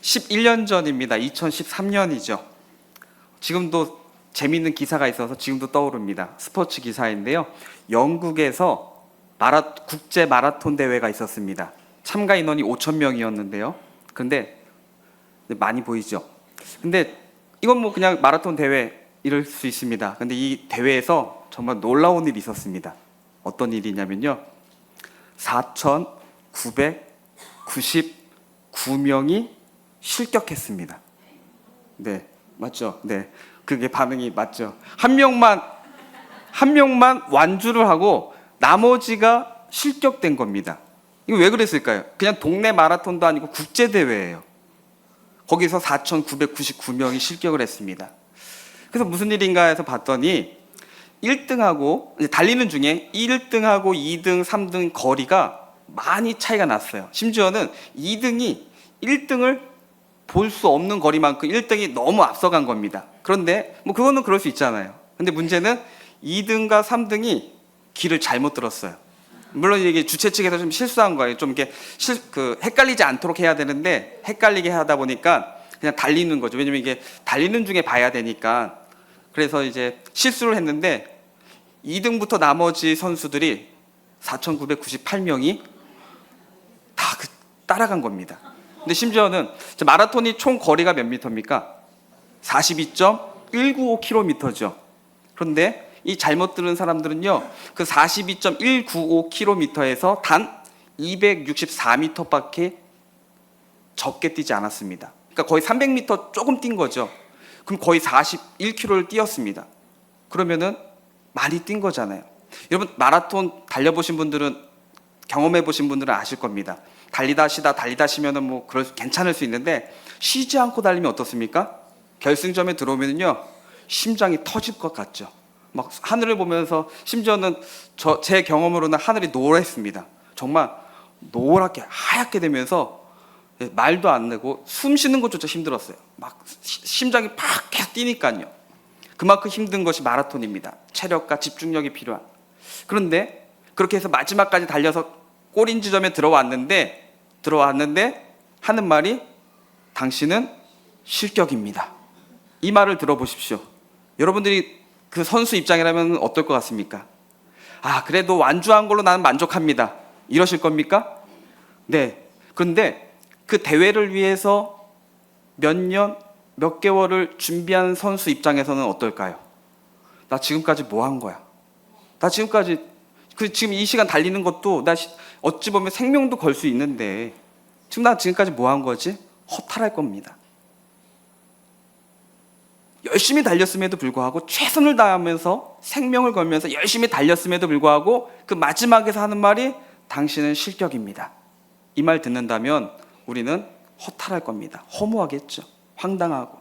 11년 전입니다. 2013년이죠. 지금도 재미있는 기사가 있어서 지금도 떠오릅니다. 스포츠 기사인데요. 영국에서 국제 마라톤 대회가 있었습니다. 참가 인원이 5,000명이었는데요. 근데 많이 보이죠? 근데 이건 뭐 그냥 마라톤 대회 이럴 수 있습니다. 근데 이 대회에서 정말 놀라운 일이 있었습니다. 어떤 일이냐면요. 4,999명이 실격했습니다. 네, 맞죠? 네, 그게 반응이 맞죠? 한 명만 완주를 하고 나머지가 실격된 겁니다. 이거 왜 그랬을까요? 그냥 동네 마라톤도 아니고 국제 대회예요. 거기서 4,999명이 실격을 했습니다. 그래서 무슨 일인가 해서 봤더니 1등하고 달리는 중에 1등하고 2등, 3등 거리가 많이 차이가 났어요. 심지어는 2등이 1등을 볼 수 없는 거리만큼 1등이 너무 앞서간 겁니다. 그런데 뭐 그거는 그럴 수 있잖아요. 근데 문제는 2등과 3등이 길을 잘못 들었어요. 물론 이게 주최 측에서 좀 실수한 거예요. 좀 이렇게 헷갈리지 않도록 해야 되는데 헷갈리게 하다 보니까 그냥 달리는 거죠. 왜냐면 이게 달리는 중에 봐야 되니까. 그래서 이제 실수를 했는데 2등부터 나머지 선수들이 4,998명이 다 따라간 겁니다. 근데 심지어는 마라톤이 총 거리가 몇 미터입니까? 42.195km죠. 그런데 이 잘못 들은 사람들은요, 그 42.195km에서 단 264m밖에 적게 뛰지 않았습니다. 그러니까 거의 300m 조금 뛴 거죠. 그럼 거의 41km를 뛰었습니다. 그러면은 많이 뛴 거잖아요. 여러분 마라톤 달려보신 분들은, 경험해보신 분들은 아실 겁니다. 달리다 쉬면은 뭐 괜찮을 수 있는데 쉬지 않고 달리면 어떻습니까? 결승점에 들어오면요 심장이 터질 것 같죠. 막 하늘을 보면서, 심지어는 제 경험으로는 하늘이 노랬습니다. 정말 노랗게 하얗게 되면서 말도 안 되고 숨 쉬는 것조차 힘들었어요. 막 심장이 팍 계속 뛰니까요. 그만큼 힘든 것이 마라톤입니다. 체력과 집중력이 필요한. 그런데 그렇게 해서 마지막까지 달려서 꼬린 지점에 들어왔는데 하는 말이 당신은 실격입니다. 이 말을 들어보십시오. 여러분들이 그 선수 입장이라면 어떨 것 같습니까? 아, 그래도 완주한 걸로 나는 만족합니다. 이러실 겁니까? 네. 그런데 그 대회를 위해서 몇 개월을 준비한 선수 입장에서는 어떨까요? 나 지금까지 뭐 한 거야? 나 지금까지 지금 이 시간 달리는 것도 나 어찌 보면 생명도 걸 수 있는데 지금 나 지금까지 뭐 한 거지? 허탈할 겁니다. 열심히 달렸음에도 불구하고 최선을 다하면서 생명을 걸면서 열심히 달렸음에도 불구하고 그 마지막에서 하는 말이 당신은 실격입니다. 이 말 듣는다면 우리는 허탈할 겁니다. 허무하겠죠. 황당하고.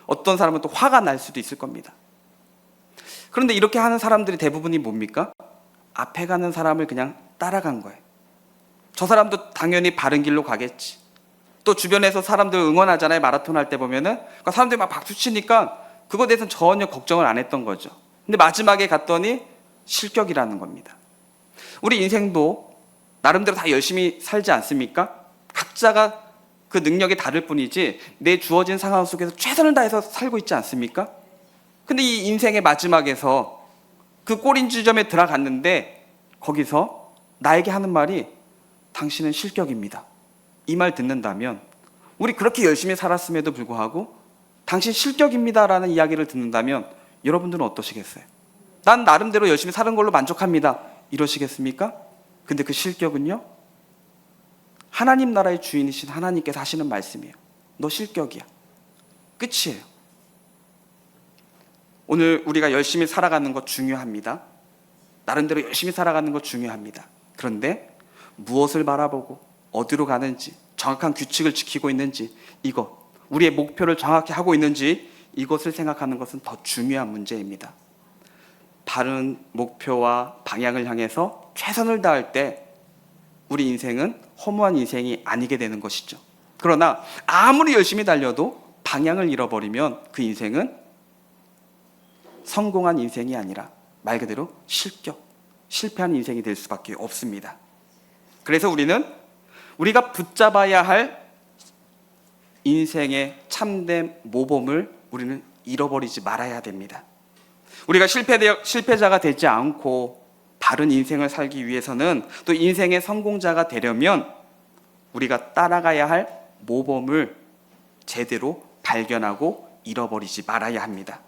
어떤 사람은 또 화가 날 수도 있을 겁니다. 그런데 이렇게 하는 사람들이 대부분이 뭡니까? 앞에 가는 사람을 그냥 따라간 거예요. 저 사람도 당연히 바른 길로 가겠지. 또 주변에서 사람들 응원하잖아요. 마라톤 할 때 보면은. 그러니까 사람들이 막 박수 치니까 그거에 대해서는 전혀 걱정을 안 했던 거죠. 근데 마지막에 갔더니 실격이라는 겁니다. 우리 인생도 나름대로 다 열심히 살지 않습니까? 각자가 그 능력이 다를 뿐이지 내 주어진 상황 속에서 최선을 다해서 살고 있지 않습니까? 근데 이 인생의 마지막에서 그 꼬린 지점에 들어갔는데 거기서 나에게 하는 말이 당신은 실격입니다. 이 말 듣는다면, 우리 그렇게 열심히 살았음에도 불구하고 당신 실격입니다라는 이야기를 듣는다면 여러분들은 어떠시겠어요? 난 나름대로 열심히 사는 걸로 만족합니다. 이러시겠습니까? 근데 그 실격은요? 하나님 나라의 주인이신 하나님께서 하시는 말씀이에요. 너 실격이야. 끝이에요. 오늘 우리가 열심히 살아가는 것 중요합니다. 나름대로 열심히 살아가는 것 중요합니다. 그런데 무엇을 바라보고 어디로 가는지, 정확한 규칙을 지키고 있는지, 우리의 목표를 정확히 하고 있는지, 이것을 생각하는 것은 더 중요한 문제입니다. 바른 목표와 방향을 향해서 최선을 다할 때 우리 인생은 허무한 인생이 아니게 되는 것이죠. 그러나 아무리 열심히 달려도 방향을 잃어버리면 그 인생은 성공한 인생이 아니라 말 그대로 실패한 인생이 될 수밖에 없습니다. 그래서 우리가 붙잡아야 할 인생의 참된 모범을 우리는 잃어버리지 말아야 됩니다. 우리가 실패자가 되지 않고 바른 인생을 살기 위해서는, 또 인생의 성공자가 되려면 우리가 따라가야 할 모범을 제대로 발견하고 잃어버리지 말아야 합니다.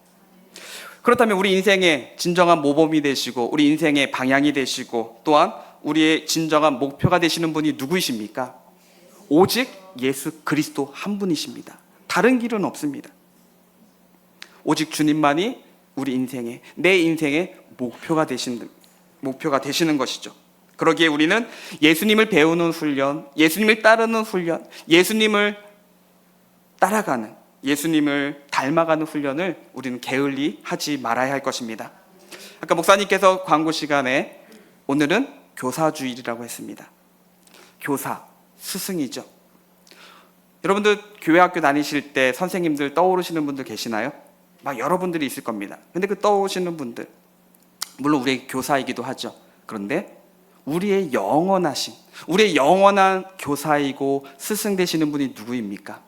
그렇다면 우리 인생의 진정한 모범이 되시고 우리 인생의 방향이 되시고 또한 우리의 진정한 목표가 되시는 분이 누구이십니까? 오직 예수 그리스도 한 분이십니다. 다른 길은 없습니다. 오직 주님만이 우리 인생의, 내 인생의 목표가 되시는 것이죠. 그러기에 우리는 예수님을 배우는 훈련, 예수님을 따르는 훈련, 예수님을 따라가는, 예수님을 닮아가는 훈련을 우리는 게을리 하지 말아야 할 것입니다. 아까 목사님께서 광고 시간에 오늘은 교사주일이라고 했습니다. 교사, 스승이죠. 여러분들 교회 학교 다니실 때 선생님들 떠오르시는 분들 계시나요? 막 여러분들이 있을 겁니다. 근데 그 떠오르시는 분들, 물론 우리의 교사이기도 하죠. 그런데 우리의 영원한 교사이고 스승 되시는 분이 누구입니까?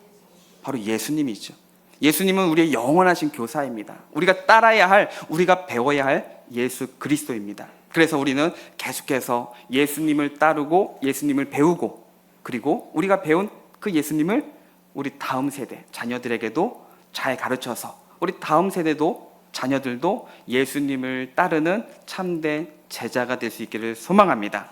바로 예수님이죠. 예수님은 우리의 영원하신 교사입니다. 우리가 따라야 할, 우리가 배워야 할 예수 그리스도입니다. 그래서 우리는 계속해서 예수님을 따르고 예수님을 배우고, 그리고 우리가 배운 그 예수님을 우리 다음 세대 자녀들에게도 잘 가르쳐서 우리 다음 세대도 자녀들도 예수님을 따르는 참된 제자가 될 수 있기를 소망합니다.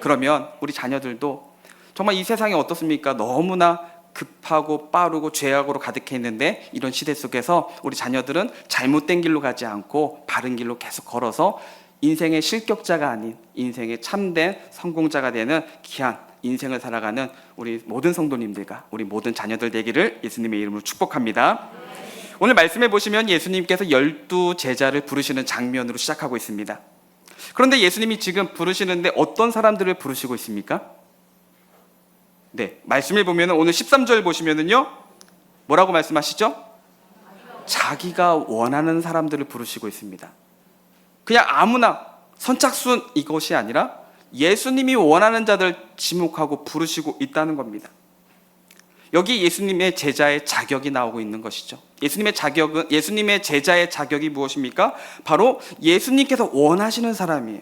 그러면 우리 자녀들도 정말 이 세상이 어떻습니까? 너무나 급하고 빠르고 죄악으로 가득해 있는데, 이런 시대 속에서 우리 자녀들은 잘못된 길로 가지 않고 바른 길로 계속 걸어서 인생의 실격자가 아닌 인생의 참된 성공자가 되는 귀한 인생을 살아가는 우리 모든 성도님들과 우리 모든 자녀들 되기를 예수님의 이름으로 축복합니다. 오늘 말씀해 보시면 예수님께서 12 제자를 부르시는 장면으로 시작하고 있습니다. 그런데 예수님이 지금 부르시는데 어떤 사람들을 부르시고 있습니까? 네, 말씀해 보면 오늘 13절 보시면은요, 뭐라고 말씀하시죠? 자기가 원하는 사람들을 부르시고 있습니다. 그냥 아무나 선착순 이것이 아니라 예수님이 원하는 자들 지목하고 부르시고 있다는 겁니다. 여기 예수님의 제자의 자격이 나오고 있는 것이죠. 예수님의 제자의 자격이 무엇입니까? 바로 예수님께서 원하시는 사람이에요.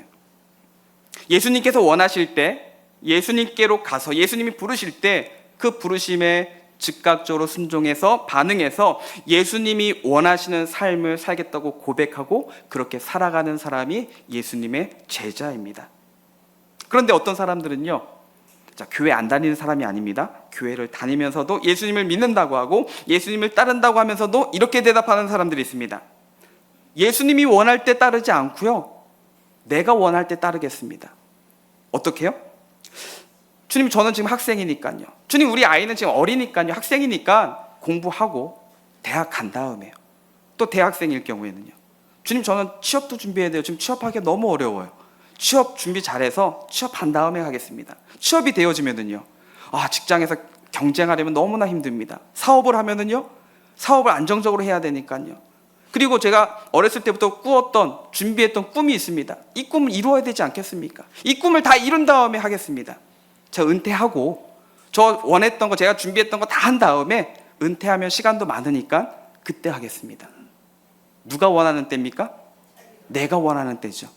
예수님께서 원하실 때, 예수님께로 가서 예수님이 부르실 때 그 부르심에 즉각적으로 순종해서 반응해서 예수님이 원하시는 삶을 살겠다고 고백하고 그렇게 살아가는 사람이 예수님의 제자입니다. 그런데 어떤 사람들은요, 교회 안 다니는 사람이 아닙니다. 교회를 다니면서도 예수님을 믿는다고 하고 예수님을 따른다고 하면서도 이렇게 대답하는 사람들이 있습니다. 예수님이 원할 때 따르지 않고요, 내가 원할 때 따르겠습니다. 어떻게 해요? 주님, 저는 지금 학생이니까요. 주님, 우리 아이는 지금 어리니까요. 학생이니까 공부하고 대학 간 다음에요. 또 대학생일 경우에는요, 주님, 저는 취업도 준비해야 돼요. 지금 취업하기가 너무 어려워요. 취업 준비 잘해서 취업한 다음에 하겠습니다. 취업이 되어지면은요, 직장에서 경쟁하려면 너무나 힘듭니다. 사업을 하면은요, 사업을 안정적으로 해야 되니까요. 그리고 제가 어렸을 때부터 준비했던 꿈이 있습니다. 이 꿈을 이루어야 되지 않겠습니까? 이 꿈을 다 이룬 다음에 하겠습니다. 저 은퇴하고 저 원했던 거, 제가 준비했던 거 다 한 다음에 은퇴하면 시간도 많으니까 그때 하겠습니다. 누가 원하는 때입니까? 내가 원하는 때죠.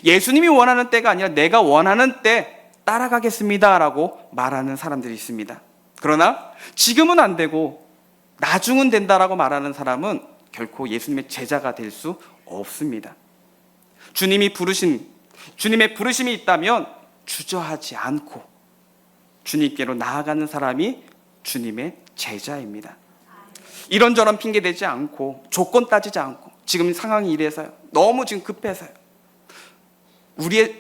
예수님이 원하는 때가 아니라 내가 원하는 때 따라가겠습니다 라고 말하는 사람들이 있습니다. 그러나 지금은 안 되고 나중은 된다라고 말하는 사람은 결코 예수님의 제자가 될 수 없습니다. 주님의 부르심이 있다면 주저하지 않고 주님께로 나아가는 사람이 주님의 제자입니다. 이런저런 핑계 대지 않고 조건 따지지 않고, 지금 상황이 이래서요, 너무 지금 급해서요,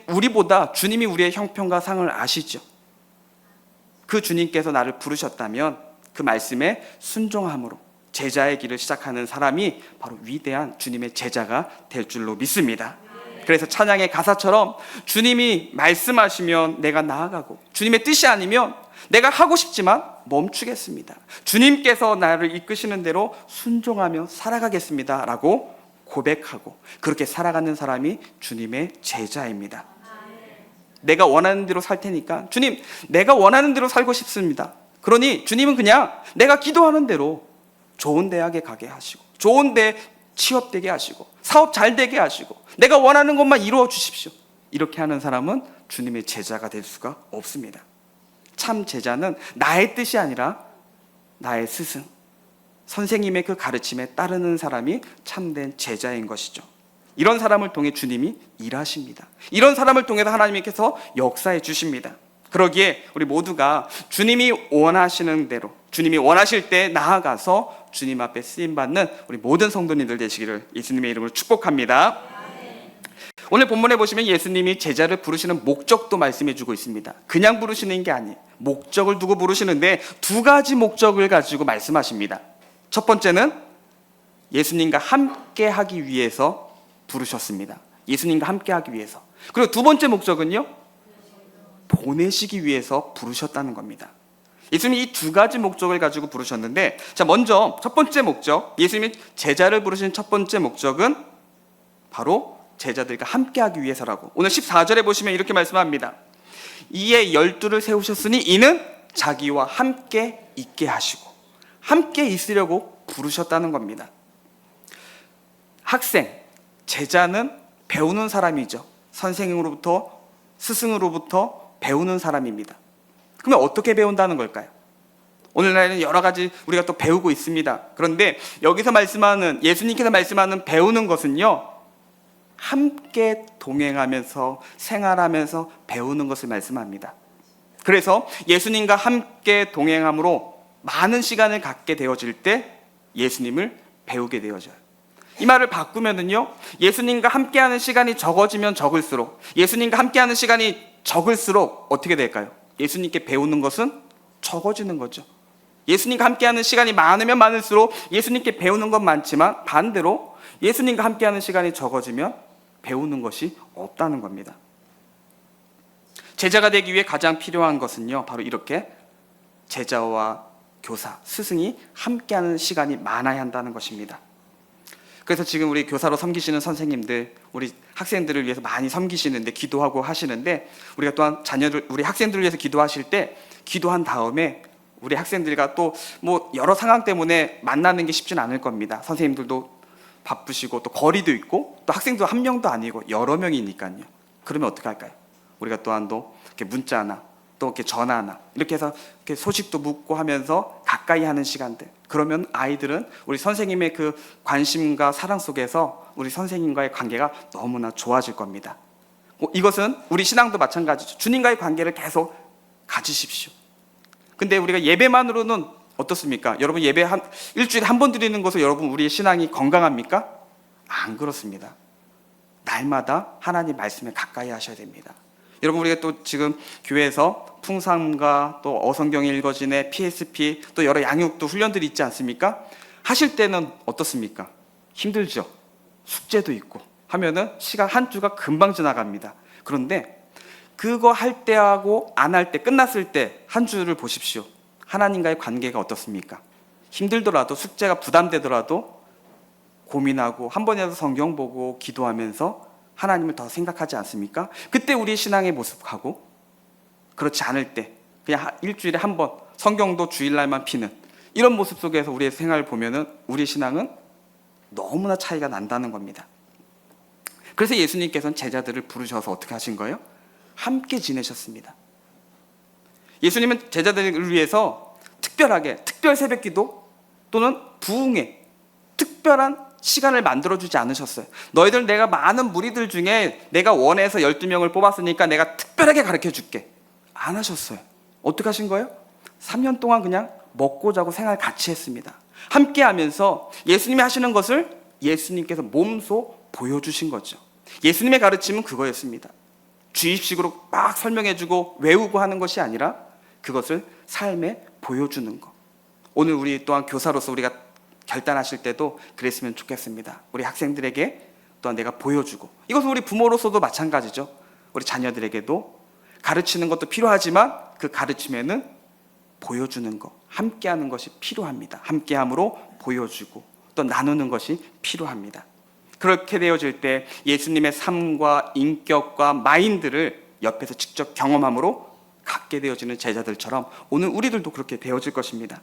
우리보다 주님이 우리의 형편과 상을 아시죠. 그 주님께서 나를 부르셨다면 그 말씀에 순종함으로 제자의 길을 시작하는 사람이 바로 위대한 주님의 제자가 될 줄로 믿습니다. 그래서 찬양의 가사처럼 주님이 말씀하시면 내가 나아가고, 주님의 뜻이 아니면 내가 하고 싶지만 멈추겠습니다. 주님께서 나를 이끄시는 대로 순종하며 살아가겠습니다 라고 고백하고 그렇게 살아가는 사람이 주님의 제자입니다. 내가 원하는 대로 살 테니까, 주님, 내가 원하는 대로 살고 싶습니다. 그러니 주님은 그냥 내가 기도하는 대로 좋은 대학에 가게 하시고, 좋은 데 취업되게 하시고, 사업 잘 되게 하시고, 내가 원하는 것만 이루어 주십시오. 이렇게 하는 사람은 주님의 제자가 될 수가 없습니다. 참 제자는 나의 뜻이 아니라 나의 스승, 선생님의 그 가르침에 따르는 사람이 참된 제자인 것이죠. 이런 사람을 통해 주님이 일하십니다. 이런 사람을 통해서 하나님께서 역사해 주십니다. 그러기에 우리 모두가 주님이 원하시는 대로, 주님이 원하실 때 나아가서 주님 앞에 쓰임받는 우리 모든 성도님들 되시기를 예수님의 이름으로 축복합니다. 오늘 본문에 보시면 예수님이 제자를 부르시는 목적도 말씀해 주고 있습니다. 그냥 부르시는 게 아니에요. 목적을 두고 부르시는데 두 가지 목적을 가지고 말씀하십니다. 첫 번째는 예수님과 함께 하기 위해서 부르셨습니다. 예수님과 함께 하기 위해서. 그리고 두 번째 목적은요, 보내시기 위해서 부르셨다는 겁니다. 예수님이 이 두 가지 목적을 가지고 부르셨는데, 자, 먼저 첫 번째 목적, 예수님이 제자를 부르신 첫 번째 목적은 바로 제자들과 함께 하기 위해서라고. 오늘 14절에 보시면 이렇게 말씀합니다. 이에 12를 세우셨으니 이는 자기와 함께 있게 하시고, 함께 있으려고 부르셨다는 겁니다. 학생, 제자는 배우는 사람이죠. 선생님으로부터, 스승으로부터 배우는 사람입니다. 그러면 어떻게 배운다는 걸까요? 오늘날에는 여러 가지 우리가 또 배우고 있습니다. 그런데 여기서 말씀하는, 예수님께서 말씀하는 배우는 것은요, 함께 동행하면서 생활하면서 배우는 것을 말씀합니다. 그래서 예수님과 함께 동행함으로 많은 시간을 갖게 되어질 때 예수님을 배우게 되어져요. 이 말을 바꾸면은요, 예수님과 함께하는 시간이 적어지면 적을수록, 예수님과 함께하는 시간이 적을수록 어떻게 될까요? 예수님께 배우는 것은 적어지는 거죠. 예수님과 함께하는 시간이 많으면 많을수록 예수님께 배우는 건 많지만, 반대로 예수님과 함께하는 시간이 적어지면 배우는 것이 없다는 겁니다. 제자가 되기 위해 가장 필요한 것은요, 바로 이렇게 제자와 교사, 스승이 함께하는 시간이 많아야 한다는 것입니다. 그래서 지금 우리 교사로 섬기시는 선생님들, 우리 학생들을 위해서 많이 섬기시는데, 기도하고 하시는데, 우리가 또한 자녀들, 우리 학생들을 위해서 기도하실 때 기도한 다음에 우리 학생들과 또 뭐 여러 상황 때문에 만나는 게 쉽지는 않을 겁니다. 선생님들도 바쁘시고 또 거리도 있고 또 학생도 한 명도 아니고 여러 명이니까요. 그러면 어떻게 할까요? 우리가 또한 또 이렇게 문자나 또 이렇게 전화나 이렇게 해서 이렇게 소식도 묻고 하면서 가까이 하는 시간들. 그러면 아이들은 우리 선생님의 그 관심과 사랑 속에서 우리 선생님과의 관계가 너무나 좋아질 겁니다. 이것은 우리 신앙도 마찬가지죠. 주님과의 관계를 계속 가지십시오. 근데 우리가 예배만으로는 어떻습니까? 여러분, 예배 일주일에 한 번 드리는 것으로 여러분 우리의 신앙이 건강합니까? 안 그렇습니다. 날마다 하나님 말씀에 가까이 하셔야 됩니다. 여러분, 우리가 또 지금 교회에서 풍삼과 또 어성경 읽어진의 PSP 또 여러 양육도 훈련들이 있지 않습니까? 하실 때는 어떻습니까? 힘들죠. 숙제도 있고 하면은 시간 한 주가 금방 지나갑니다. 그런데 그거 할 때하고 안 할 때, 끝났을 때 한 주를 보십시오. 하나님과의 관계가 어떻습니까? 힘들더라도, 숙제가 부담되더라도 고민하고 한 번이라도 성경 보고 기도하면서 하나님을 더 생각하지 않습니까? 그때 우리의 신앙의 모습하고, 그렇지 않을 때 그냥 일주일에 한 번 성경도 주일날만 피는 이런 모습 속에서 우리의 생활을 보면은 우리의 신앙은 너무나 차이가 난다는 겁니다. 그래서 예수님께서는 제자들을 부르셔서 어떻게 하신 거예요? 함께 지내셨습니다. 예수님은 제자들을 위해서 특별하게 특별 새벽기도 또는 부흥회 특별한 시간을 만들어주지 않으셨어요. 너희들 내가 많은 무리들 중에 내가 원해서 12명을 뽑았으니까 내가 특별하게 가르쳐줄게. 안 하셨어요. 어떻게 하신 거예요? 3년 동안 그냥 먹고 자고 생활 같이 했습니다. 함께 하면서 예수님이 하시는 것을 예수님께서 몸소 보여주신 거죠. 예수님의 가르침은 그거였습니다. 주입식으로 막 설명해주고 외우고 하는 것이 아니라 그것을 삶에 보여주는 것. 오늘 우리 또한 교사로서 우리가 결단하실 때도 그랬으면 좋겠습니다. 우리 학생들에게 또한 내가 보여주고, 이것은 우리 부모로서도 마찬가지죠. 우리 자녀들에게도 가르치는 것도 필요하지만 그 가르침에는 보여주는 것, 함께하는 것이 필요합니다. 함께함으로 보여주고 또 나누는 것이 필요합니다. 그렇게 되어질 때 예수님의 삶과 인격과 마인드를 옆에서 직접 경험함으로 갖게 받게 되어지는 제자들처럼 오늘 우리들도 그렇게 되어질 것입니다.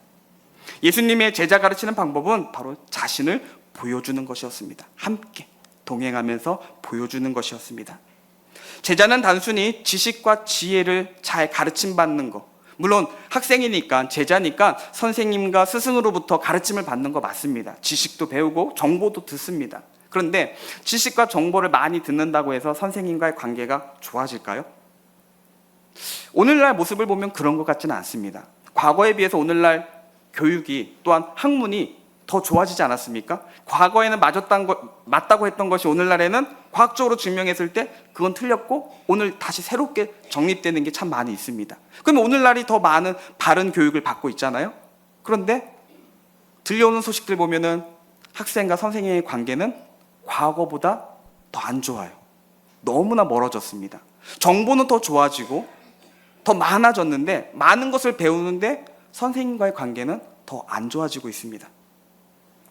예수님의 제자 가르치는 방법은 바로 자신을 보여주는 것이었습니다. 함께 동행하면서 보여주는 것이었습니다. 제자는 단순히 지식과 지혜를 잘 가르침받는 것, 물론 학생이니까 제자니까 선생님과 스승으로부터 가르침을 받는 거 맞습니다. 지식도 배우고 정보도 듣습니다. 그런데 지식과 정보를 많이 듣는다고 해서 선생님과의 관계가 좋아질까요? 오늘날 모습을 보면 그런 것 같지는 않습니다. 과거에 비해서 오늘날 교육이 또한 학문이 더 좋아지지 않았습니까? 과거에는 맞다고 했던 것이 오늘날에는 과학적으로 증명했을 때 그건 틀렸고 오늘 다시 새롭게 정립되는 게 참 많이 있습니다. 그러면 오늘날이 더 많은 바른 교육을 받고 있잖아요. 그런데 들려오는 소식들 보면은 학생과 선생님의 관계는 과거보다 더 안 좋아요. 너무나 멀어졌습니다. 정보는 더 좋아지고 더 많아졌는데 많은 것을 배우는데 선생님과의 관계는 더 안 좋아지고 있습니다.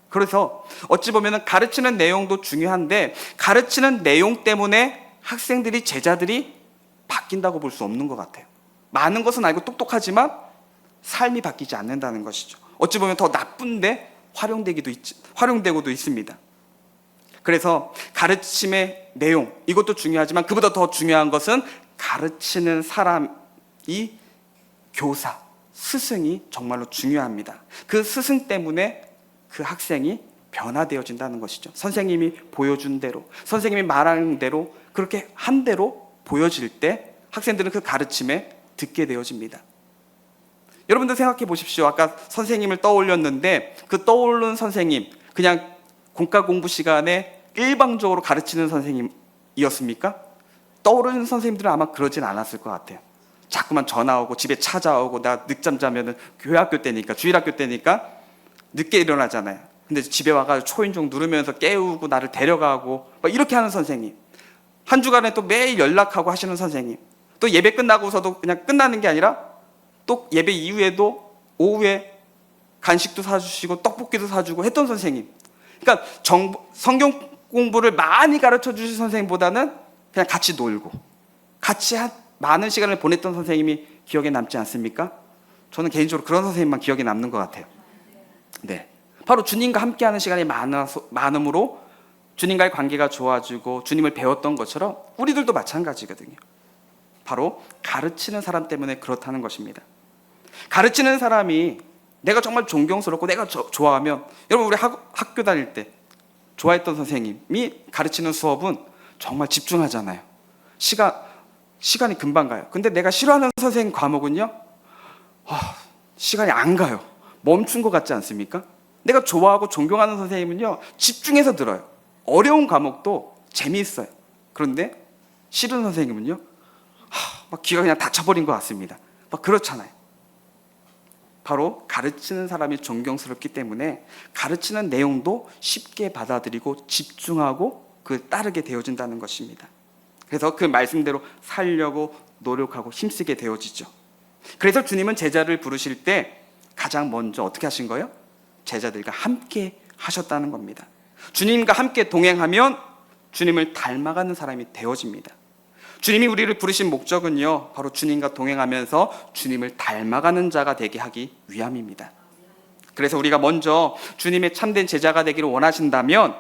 그래서 어찌 보면 가르치는 내용도 중요한데 가르치는 내용 때문에 학생들이 제자들이 바뀐다고 볼 수 없는 것 같아요. 많은 것은 알고 똑똑하지만 삶이 바뀌지 않는다는 것이죠. 어찌 보면 더 나쁜데 활용되고도 있습니다. 그래서 가르침의 내용 이것도 중요하지만 그보다 더 중요한 것은 가르치는 사람이 교사, 스승이 정말로 중요합니다. 그 스승 때문에 그 학생이 변화되어진다는 것이죠. 선생님이 보여준 대로, 선생님이 말하는 대로 그렇게 한 대로 보여질 때 학생들은 그 가르침에 듣게 되어집니다. 여러분들 생각해 보십시오. 아까 선생님을 떠올렸는데 그 떠오른 선생님 그냥 공과 공부 시간에 일방적으로 가르치는 선생님이었습니까? 떠오르는 선생님들은 아마 그러진 않았을 것 같아요. 자꾸만 전화 오고 집에 찾아오고 나 늦잠 자면은 교회 학교 때니까 주일학교 때니까 늦게 일어나잖아요. 근데 집에 와가지고 초인종 누르면서 깨우고 나를 데려가고 막 이렇게 하는 선생님, 한 주간에 또 매일 연락하고 하시는 선생님, 또 예배 끝나고서도 그냥 끝나는 게 아니라 또 예배 이후에도 오후에 간식도 사주시고 떡볶이도 사주고 했던 선생님. 그러니까 성경 공부를 많이 가르쳐 주신 선생님보다는 그냥 같이 놀고 같이 많은 시간을 보냈던 선생님이 기억에 남지 않습니까? 저는 개인적으로 그런 선생님만 기억에 남는 것 같아요. 네, 바로 주님과 함께하는 시간이 많음으로 주님과의 관계가 좋아지고 주님을 배웠던 것처럼 우리들도 마찬가지거든요. 바로 가르치는 사람 때문에 그렇다는 것입니다. 가르치는 사람이 내가 정말 존경스럽고 내가 좋아하면, 여러분 우리 학교 다닐 때 좋아했던 선생님이 가르치는 수업은 정말 집중하잖아요. 시간이 금방 가요. 근데 내가 싫어하는 선생님 과목은요, 시간이 안 가요. 멈춘 것 같지 않습니까? 내가 좋아하고 존경하는 선생님은요, 집중해서 들어요. 어려운 과목도 재미있어요. 그런데 싫은 선생님은요, 막 귀가 그냥 닫혀버린 것 같습니다. 막 그렇잖아요. 바로 가르치는 사람이 존경스럽기 때문에 가르치는 내용도 쉽게 받아들이고 집중하고 그걸 따르게 되어진다는 것입니다. 그래서 그 말씀대로 살려고 노력하고 힘쓰게 되어지죠. 그래서 주님은 제자를 부르실 때 가장 먼저 어떻게 하신 거예요? 제자들과 함께 하셨다는 겁니다. 주님과 함께 동행하면 주님을 닮아가는 사람이 되어집니다. 주님이 우리를 부르신 목적은요, 바로 주님과 동행하면서 주님을 닮아가는 자가 되게 하기 위함입니다. 그래서 우리가 먼저 주님의 참된 제자가 되기를 원하신다면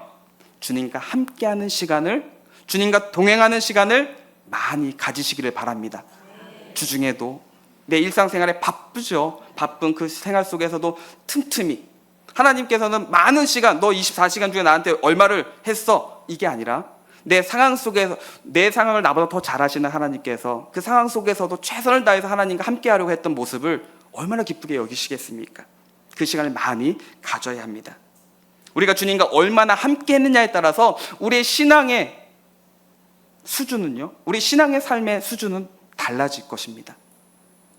주님과 함께하는 시간을, 주님과 동행하는 시간을 많이 가지시기를 바랍니다. 주중에도 내 일상생활에 바쁘죠. 바쁜 그 생활 속에서도 틈틈이 하나님께서는 많은 시간, 너 24시간 중에 나한테 얼마를 했어? 이게 아니라 내 상황 속에서, 내 상황을 나보다 더 잘 아시는 하나님께서 그 상황 속에서도 최선을 다해서 하나님과 함께 하려고 했던 모습을 얼마나 기쁘게 여기시겠습니까? 그 시간을 많이 가져야 합니다. 우리가 주님과 얼마나 함께 했느냐에 따라서 우리의 신앙의 수준은요, 우리 신앙의 삶의 수준은 달라질 것입니다.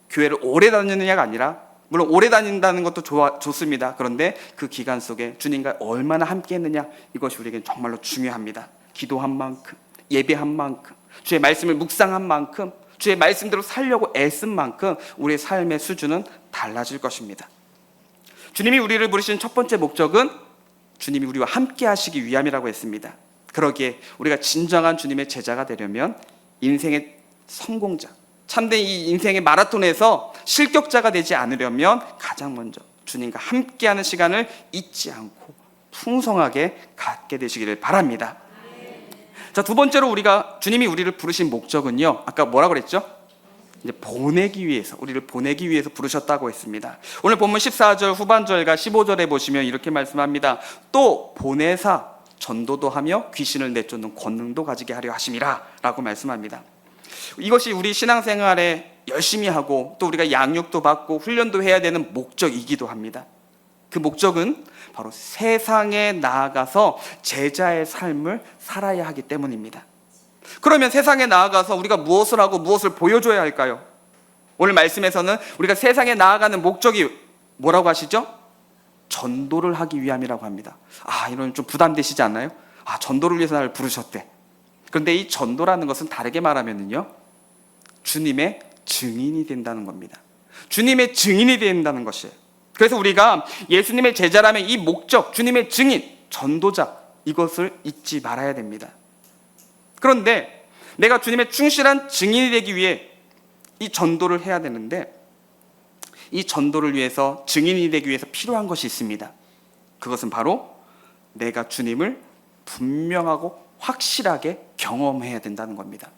교회를 오래 다니느냐가 아니라, 물론 오래 다닌다는 것도 좋습니다. 그런데 그 기간 속에 주님과 얼마나 함께 했느냐, 이것이 우리에게 정말로 중요합니다. 기도한 만큼, 예배한 만큼, 주의 말씀을 묵상한 만큼, 주의 말씀대로 살려고 애쓴 만큼 우리의 삶의 수준은 달라질 것입니다. 주님이 우리를 부르신 첫 번째 목적은 주님이 우리와 함께 하시기 위함이라고 했습니다. 그러기에 우리가 진정한 주님의 제자가 되려면 인생의 성공자, 참된 이 인생의 마라톤에서 실격자가 되지 않으려면 가장 먼저 주님과 함께하는 시간을 잊지 않고 풍성하게 갖게 되시기를 바랍니다. 자, 두 번째로 주님이 우리를 부르신 목적은요, 아까 뭐라 그랬죠? 이제 우리를 보내기 위해서 부르셨다고 했습니다. 오늘 본문 14절 후반절과 15절에 보시면 이렇게 말씀합니다. 또 보내사 전도도 하며 귀신을 내쫓는 권능도 가지게 하려 하심이라 라고 말씀합니다. 이것이 우리 신앙생활에 열심히 하고 또 우리가 양육도 받고 훈련도 해야 되는 목적이기도 합니다. 그 목적은 바로 세상에 나아가서 제자의 삶을 살아야 하기 때문입니다. 그러면 세상에 나아가서 우리가 무엇을 하고 무엇을 보여줘야 할까요? 오늘 말씀에서는 우리가 세상에 나아가는 목적이 뭐라고 하시죠? 전도를 하기 위함이라고 합니다. 이런 좀 부담되시지 않나요? 전도를 위해서 나를 부르셨대. 그런데 이 전도라는 것은 다르게 말하면요, 주님의 증인이 된다는 겁니다. 주님의 증인이 된다는 것이에요. 그래서 우리가 예수님의 제자라면 이 목적, 주님의 증인, 전도자, 이것을 잊지 말아야 됩니다. 그런데 내가 주님의 충실한 증인이 되기 위해 이 전도를 해야 되는데, 이 전도를 위해서, 증인이 되기 위해서 필요한 것이 있습니다. 그것은 바로 내가 주님을 분명하고 확실하게 경험해야 된다는 겁니다.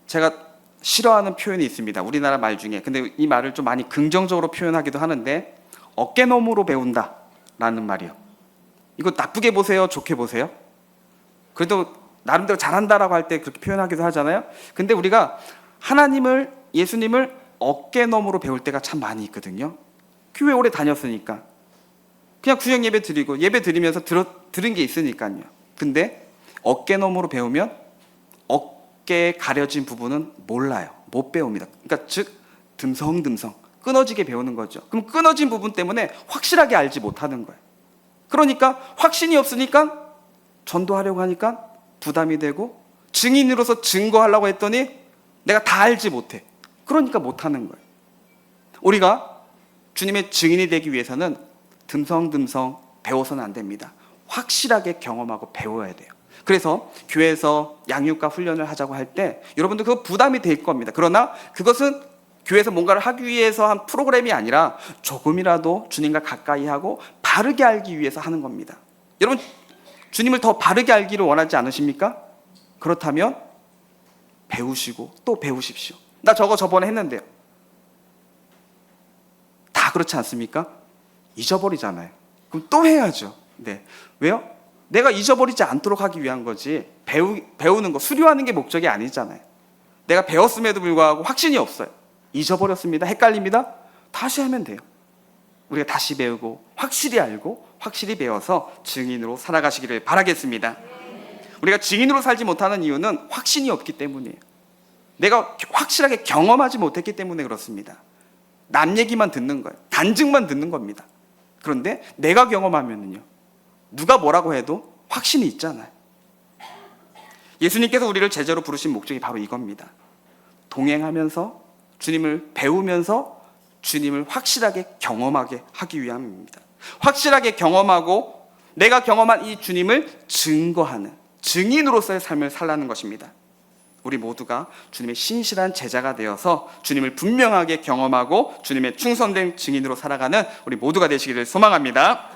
제가 싫어하는 표현이 있습니다. 우리나라 말 중에. 근데 이 말을 좀 많이 긍정적으로 표현하기도 하는데, 어깨너머로 배운다 라는 말이요. 이거 나쁘게 보세요? 좋게 보세요? 그래도 나름대로 잘한다라고 할 때 그렇게 표현하기도 하잖아요. 근데 우리가 하나님을, 예수님을 어깨너머로 배울 때가 참 많이 있거든요. 교회 오래 다녔으니까 그냥 구역 예배 드리고 예배 드리면서 들은 게 있으니까요. 근데 어깨너머로 배우면 어깨에 가려진 부분은 몰라요. 못 배웁니다. 그러니까 즉 듬성듬성 끊어지게 배우는 거죠. 그럼 끊어진 부분 때문에 확실하게 알지 못하는 거예요. 그러니까 확신이 없으니까 전도하려고 하니까 부담이 되고, 증인으로서 증거하려고 했더니 내가 다 알지 못해. 그러니까 못하는 거예요. 우리가 주님의 증인이 되기 위해서는 듬성듬성 배워서는 안 됩니다. 확실하게 경험하고 배워야 돼요. 그래서 교회에서 양육과 훈련을 하자고 할 때 여러분들 그거 부담이 될 겁니다. 그러나 그것은 교회에서 뭔가를 하기 위해서 한 프로그램이 아니라 조금이라도 주님과 가까이 하고 바르게 알기 위해서 하는 겁니다. 여러분, 주님을 더 바르게 알기를 원하지 않으십니까? 그렇다면 배우시고 또 배우십시오. 나 저번에 했는데요. 다 그렇지 않습니까? 잊어버리잖아요. 그럼 또 해야죠. 네. 왜요? 내가 잊어버리지 않도록 하기 위한 거지, 배우는 거, 수료하는 게 목적이 아니잖아요. 내가 배웠음에도 불구하고 확신이 없어요. 잊어버렸습니다. 헷갈립니다. 다시 하면 돼요. 우리가 다시 배우고 확실히 알고 확실히 배워서 증인으로 살아가시기를 바라겠습니다. 우리가 증인으로 살지 못하는 이유는 확신이 없기 때문이에요. 내가 확실하게 경험하지 못했기 때문에 그렇습니다. 남 얘기만 듣는 거예요. 간증만 듣는 겁니다. 그런데 내가 경험하면은요, 누가 뭐라고 해도 확신이 있잖아요. 예수님께서 우리를 제자로 부르신 목적이 바로 이겁니다. 동행하면서 주님을 배우면서 주님을 확실하게 경험하게 하기 위함입니다. 확실하게 경험하고 내가 경험한 이 주님을 증거하는 증인으로서의 삶을 살라는 것입니다. 우리 모두가 주님의 신실한 제자가 되어서 주님을 분명하게 경험하고 주님의 충성된 증인으로 살아가는 우리 모두가 되시기를 소망합니다.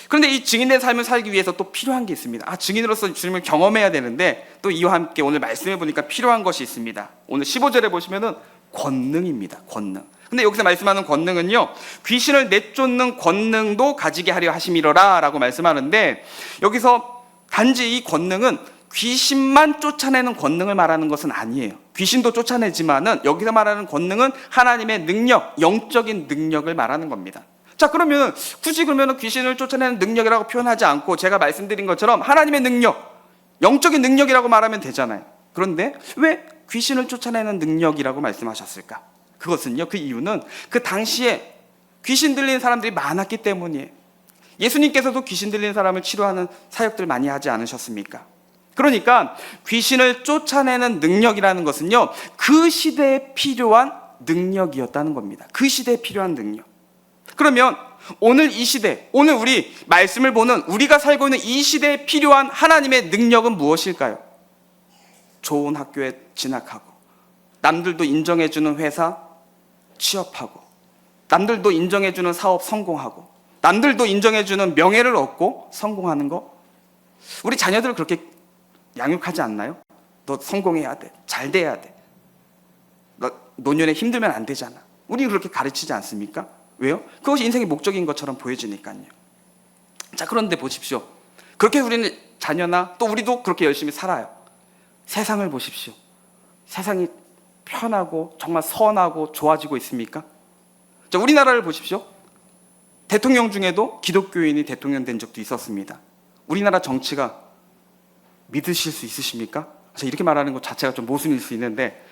그런데 이 증인된 삶을 살기 위해서 또 필요한 게 있습니다. 증인으로서 주님을 경험해야 되는데 또 이와 함께 오늘 말씀해 보니까 필요한 것이 있습니다. 오늘 15절에 보시면은 권능입니다. 권능. 근데 여기서 말씀하는 권능은요, 귀신을 내쫓는 권능도 가지게 하려 하심이로라 라고 말씀하는데, 여기서 단지 이 권능은 귀신만 쫓아내는 권능을 말하는 것은 아니에요. 귀신도 쫓아내지만은 여기서 말하는 권능은 하나님의 능력, 영적인 능력을 말하는 겁니다. 자, 그러면 굳이 귀신을 쫓아내는 능력이라고 표현하지 않고 제가 말씀드린 것처럼 하나님의 능력, 영적인 능력이라고 말하면 되잖아요. 그런데 왜 귀신을 쫓아내는 능력이라고 말씀하셨을까? 그것은요, 그 이유는 그 당시에 귀신 들리는 사람들이 많았기 때문이에요. 예수님께서도 귀신 들리는 사람을 치료하는 사역들 많이 하지 않으셨습니까? 그러니까 귀신을 쫓아내는 능력이라는 것은요, 그 시대에 필요한 능력이었다는 겁니다. 그 시대에 필요한 능력. 그러면 오늘 이 시대, 오늘 우리 말씀을 보는 우리가 살고 있는 이 시대에 필요한 하나님의 능력은 무엇일까요? 좋은 학교에 진학하고, 남들도 인정해주는 회사 취업하고, 남들도 인정해주는 사업 성공하고, 남들도 인정해주는 명예를 얻고 성공하는 거, 우리 자녀들을 그렇게 양육하지 않나요? 너 성공해야 돼, 잘 돼야 돼, 너 노년에 힘들면 안 되잖아. 우리 그렇게 가르치지 않습니까? 왜요? 그것이 인생의 목적인 것처럼 보여지니까요. 자, 그런데 보십시오. 그렇게 우리는 자녀나 또 우리도 그렇게 열심히 살아요. 세상을 보십시오. 세상이 편하고 정말 선하고 좋아지고 있습니까? 자, 우리나라를 보십시오. 대통령 중에도 기독교인이 대통령 된 적도 있었습니다. 우리나라 정치가 믿으실 수 있으십니까? 제가 이렇게 말하는 것 자체가 좀 모순일 수 있는데,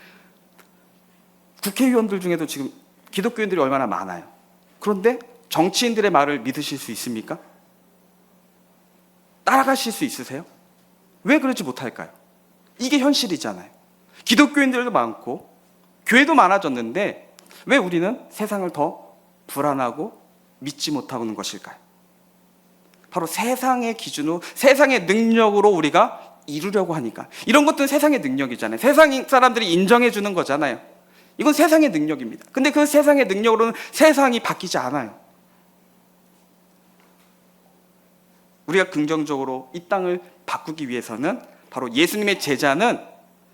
국회의원들 중에도 지금 기독교인들이 얼마나 많아요. 그런데 정치인들의 말을 믿으실 수 있습니까? 따라가실 수 있으세요? 왜 그러지 못할까요? 이게 현실이잖아요. 기독교인들도 많고 교회도 많아졌는데 왜 우리는 세상을 더 불안하고 믿지 못하는 것일까요? 바로 세상의 기준으로, 세상의 능력으로 우리가 이루려고 하니까. 이런 것들은 세상의 능력이잖아요. 세상 사람들이 인정해 주는 거잖아요. 이건 세상의 능력입니다. 근데 그 세상의 능력으로는 세상이 바뀌지 않아요. 우리가 긍정적으로 이 땅을 바꾸기 위해서는 바로 예수님의 제자는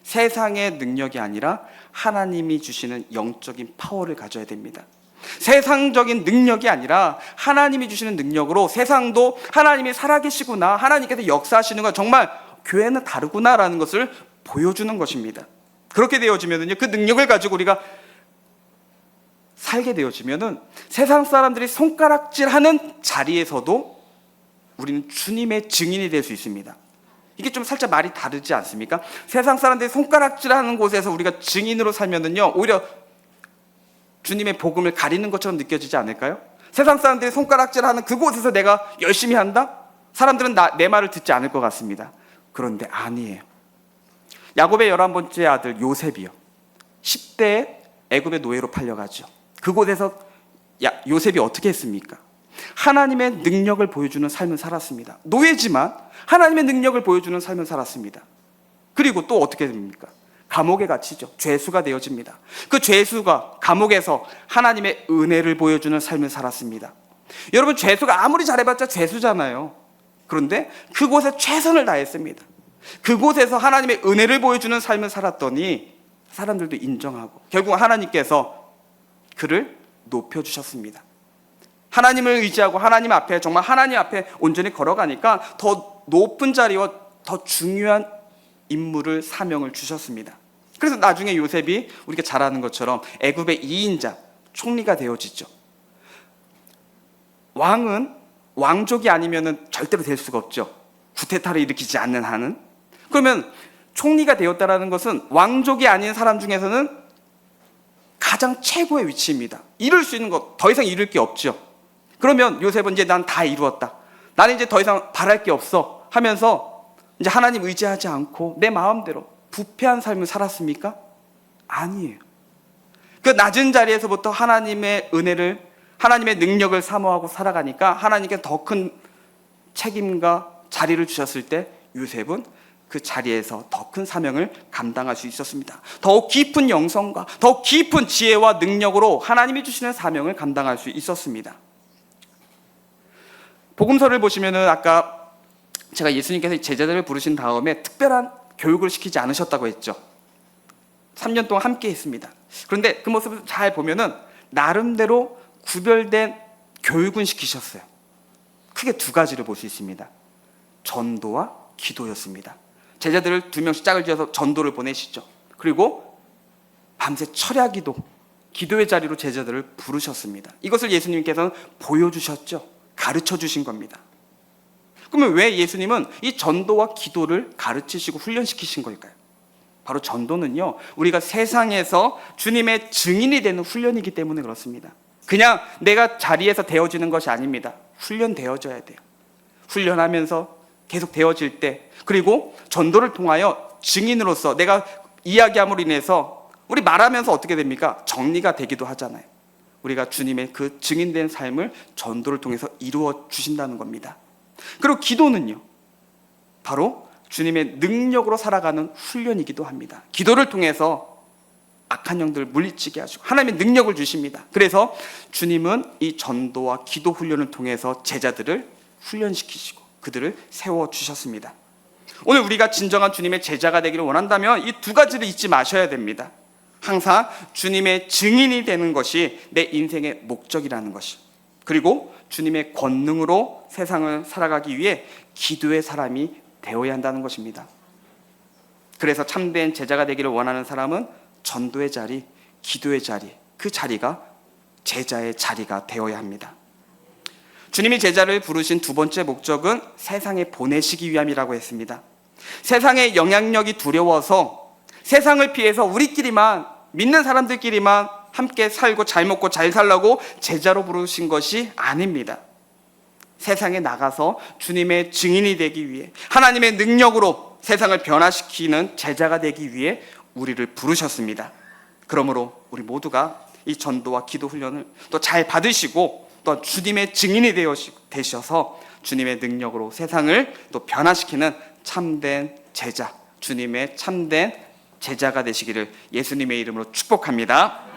세상의 능력이 아니라 하나님이 주시는 영적인 파워를 가져야 됩니다. 세상적인 능력이 아니라 하나님이 주시는 능력으로 세상도 하나님이 살아계시구나, 하나님께서 역사하시는 건 정말 교회는 다르구나라는 것을 보여주는 것입니다. 그렇게 되어지면은요, 그 능력을 가지고 우리가 살게 되어지면은 세상 사람들이 손가락질하는 자리에서도 우리는 주님의 증인이 될 수 있습니다. 이게 좀 살짝 말이 다르지 않습니까? 세상 사람들이 손가락질하는 곳에서 우리가 증인으로 살면은요, 오히려 주님의 복음을 가리는 것처럼 느껴지지 않을까요? 세상 사람들이 손가락질하는 그곳에서 내가 열심히 한다? 사람들은 내 말을 듣지 않을 것 같습니다. 그런데 아니에요. 야곱의 11번째 아들 요셉이요, 10대에 애굽의 노예로 팔려가죠. 그곳에서 요셉이 어떻게 했습니까? 하나님의 능력을 보여주는 삶을 살았습니다. 노예지만 하나님의 능력을 보여주는 삶을 살았습니다. 그리고 또 어떻게 됩니까? 감옥에 갇히죠. 죄수가 되어집니다. 그 죄수가 감옥에서 하나님의 은혜를 보여주는 삶을 살았습니다. 여러분, 죄수가 아무리 잘해봤자 죄수잖아요. 그런데 그곳에 최선을 다했습니다. 그곳에서 하나님의 은혜를 보여주는 삶을 살았더니 사람들도 인정하고 결국 하나님께서 그를 높여주셨습니다. 하나님을 의지하고 하나님 앞에, 정말 하나님 앞에 온전히 걸어가니까 더 높은 자리와 더 중요한 임무를, 사명을 주셨습니다. 그래서 나중에 요셉이 우리가 잘 아는 것처럼 애굽의 2인자 총리가 되어지죠. 왕은 왕족이 아니면 절대로 될 수가 없죠. 구테타를 일으키지 않는 한은. 그러면 총리가 되었다는 것은 왕족이 아닌 사람 중에서는 가장 최고의 위치입니다. 이룰 수 있는 것, 더 이상 이룰 게 없죠. 그러면 요셉은 이제 난 다 이루었다, 나는 이제 더 이상 바랄 게 없어 하면서 이제 하나님 의지하지 않고 내 마음대로 부패한 삶을 살았습니까? 아니에요. 그 낮은 자리에서부터 하나님의 은혜를, 하나님의 능력을 사모하고 살아가니까 하나님께 더 큰 책임과 자리를 주셨을 때 요셉은 그 자리에서 더 큰 사명을 감당할 수 있었습니다. 더욱 깊은 영성과 더욱 깊은 지혜와 능력으로 하나님이 주시는 사명을 감당할 수 있었습니다. 복음서를 보시면은 아까 제가 예수님께서 제자들을 부르신 다음에 특별한 교육을 시키지 않으셨다고 했죠. 3년 동안 함께 했습니다. 그런데 그 모습을 잘 보면은 나름대로 구별된 교육은 시키셨어요. 크게 두 가지를 볼 수 있습니다. 전도와 기도였습니다. 제자들을 2명씩 짝을 지어서 전도를 보내시죠. 그리고 밤새 철야기도, 기도의 자리로 제자들을 부르셨습니다. 이것을 예수님께서는 보여주셨죠. 가르쳐 주신 겁니다. 그러면 왜 예수님은 이 전도와 기도를 가르치시고 훈련시키신 걸까요? 바로 전도는요, 우리가 세상에서 주님의 증인이 되는 훈련이기 때문에 그렇습니다. 그냥 내가 자리에서 되어지는 것이 아닙니다. 훈련되어져야 돼요. 훈련하면서 계속 되어질 때, 그리고 전도를 통하여 증인으로서 내가 이야기함으로 인해서 우리 말하면서 어떻게 됩니까? 정리가 되기도 하잖아요. 우리가 주님의 그 증인된 삶을 전도를 통해서 이루어 주신다는 겁니다. 그리고 기도는요, 바로 주님의 능력으로 살아가는 훈련이기도 합니다. 기도를 통해서 악한 영들을 물리치게 하시고 하나님의 능력을 주십니다. 그래서 주님은 이 전도와 기도 훈련을 통해서 제자들을 훈련시키시고 그들을 세워주셨습니다. 오늘 우리가 진정한 주님의 제자가 되기를 원한다면 이 두 가지를 잊지 마셔야 됩니다. 항상 주님의 증인이 되는 것이 내 인생의 목적이라는 것이, 그리고 주님의 권능으로 세상을 살아가기 위해 기도의 사람이 되어야 한다는 것입니다. 그래서 참된 제자가 되기를 원하는 사람은 전도의 자리, 기도의 자리, 그 자리가 제자의 자리가 되어야 합니다. 주님이 제자를 부르신 두 번째 목적은 세상에 보내시기 위함이라고 했습니다. 세상의 영향력이 두려워서 세상을 피해서 우리끼리만, 믿는 사람들끼리만 함께 살고 잘 먹고 잘 살라고 제자로 부르신 것이 아닙니다. 세상에 나가서 주님의 증인이 되기 위해 하나님의 능력으로 세상을 변화시키는 제자가 되기 위해 우리를 부르셨습니다. 그러므로 우리 모두가 이 전도와 기도 훈련을 또 잘 받으시고 또 주님의 증인이 되셔서 주님의 능력으로 세상을 또 변화시키는 참된 제자, 주님의 참된 제자가 되시기를 예수님의 이름으로 축복합니다.